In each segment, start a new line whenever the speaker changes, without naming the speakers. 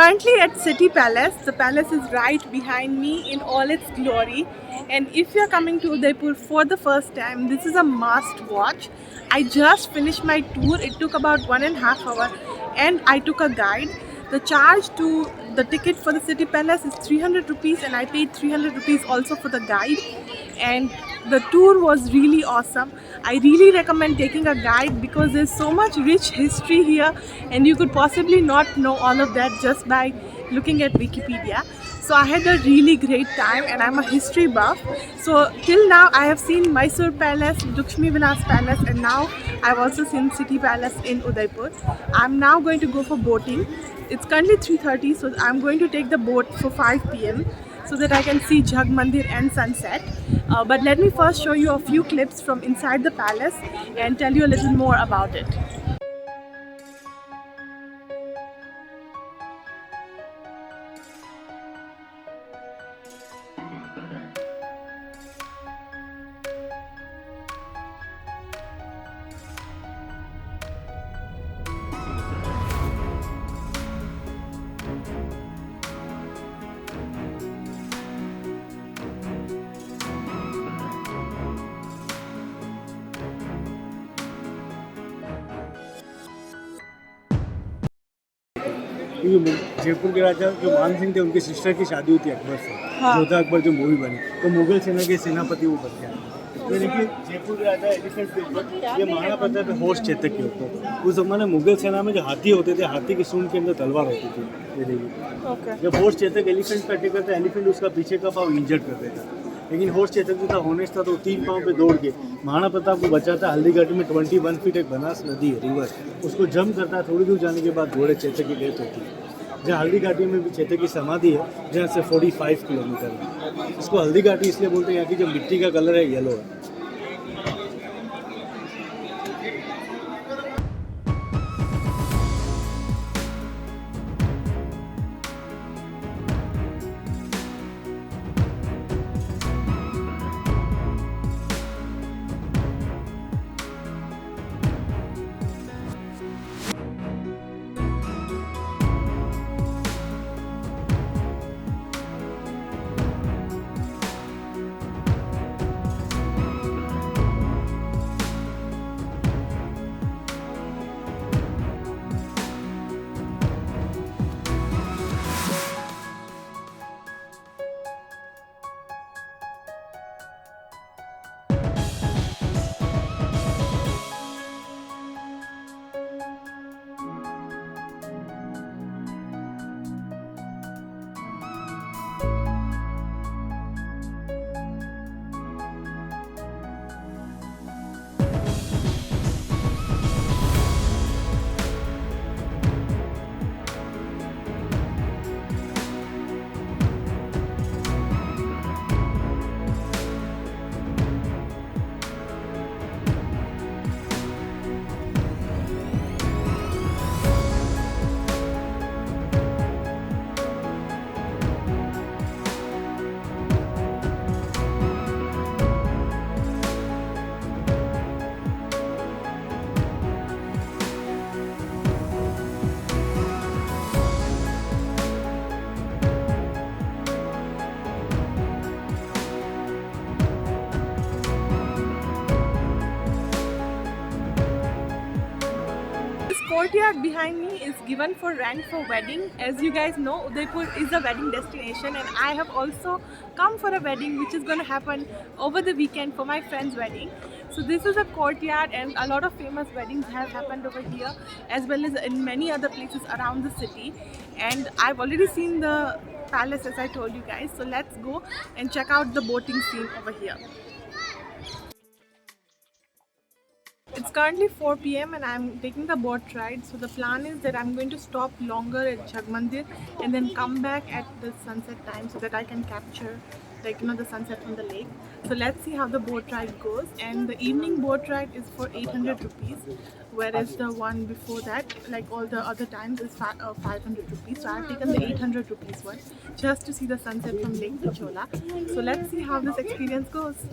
currently at City Palace. The palace is right behind me in all its glory. And if you're coming to Udaipur for the first time, this is a must watch. I just finished my tour. It took about 1.5 hours and I took a guide. The charge to the ticket for the City Palace is 300 rupees and I paid 300 rupees also for the guide. And the tour was really awesome. I really recommend taking a guide because there's so much rich history here and you could possibly not know all of that just by looking at Wikipedia. So I had a really great time and I'm a history buff. So till now I have seen Mysore Palace, Lakshmi Vilas Palace, and now I've also seen City Palace in Udaipur. I'm now going to go for boating. It's currently 3:30, so I'm going to take the boat for 5 p.m. so that I can see Jhag Mandir and sunset. But let me first show you a few clips from inside the palace and tell you a little more about it.
क्योंकि जयपुर के राजा जो मान सिंह थे उनके sister की शादी हुई थी अकबर से।
हाँ।
जोधा अकबर जो मूवी बनी तो मुगल सेना के सेनापति वो बन गया। तो देखिए जयपुर के राजा एलिफेंट के ऊपर ये महाराणा प्रताप के होश चेतक के ऊपर उस जमाने मुगल सेना में जो हाथी होते थे, हाथी की सूंड के अंदर तलवार होती थी। ये देखिए जब होश चेतक एलिफेंट का अटैक करता है, एलिफेंट उसका पीछे का पाँव इंजर्ड कर देता, लेकिन होश चेतक जो था होनेस था तो 3 पाँव पे दौड़ के महाराणा प्रताप को बचाता है। हल्दी घाटी में 21 फीट एक बनास नदी है, रिवर, उसको जम करता है। थोड़ी दूर जाने के बाद घोड़े चेतक की डेथ होती है। जहाँ हल्दी घाटी में भी चेतक की समाधि है, जहाँ से 45 किलोमीटर है। इसको हल्दी घाटी इसलिए बोलते हैं यहाँ की जो मिट्टी का कलर है येलो है।
Courtyard behind me is given for rent for wedding. As you guys know, Udaipur is a wedding destination and I have also come for a wedding which is going to happen over the weekend for my friend's wedding. So this is a courtyard and a lot of famous weddings have happened over here as well as in many other places around the city. And I've already seen the palace as I told you guys. So let's go and check out the boating scene over here. It's currently 4 p.m. and I'm taking the boat ride. So the plan is that I'm going to stop longer at Jhag Mandir and then come back at the sunset time so that I can capture the sunset from the lake. So let's see how the boat ride goes. And the evening boat ride is for 800 rupees, whereas the one before that, like all the other times, is 500 rupees. So I've taken the 800 rupees one just to see the sunset from Lake Pichola. So let's see how this experience goes.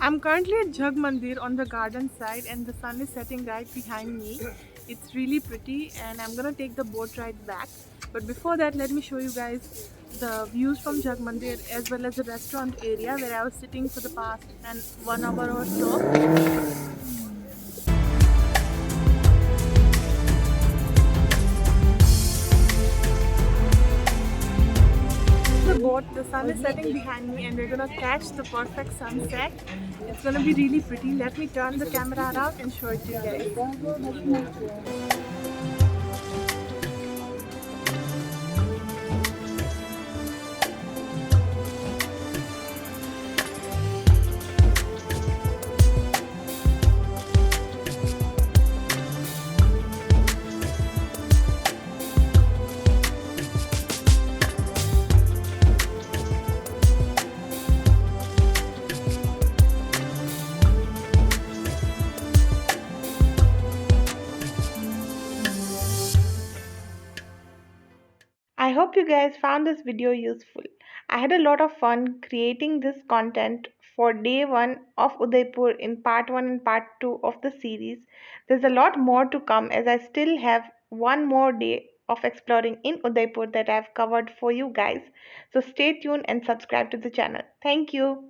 I'm currently at Jag Mandir on the garden side and the sun is setting right behind me. It's really pretty and I'm gonna take the boat ride back. But before that, let me show you guys the views from Jag Mandir as well as the restaurant area where I was sitting for the past 1 hour or so. The boat, the sun is setting behind me and we're gonna catch the perfect sunset. It's gonna be really pretty. Let me turn the camera around and show it to you guys. I hope you guys found this video useful. I had a lot of fun creating this content for day 1 of Udaipur in part 1 and part 2 of the series. There's a lot more to come as I still have one more day of exploring in Udaipur that I've covered for you guys. So stay tuned and subscribe to the channel. Thank you.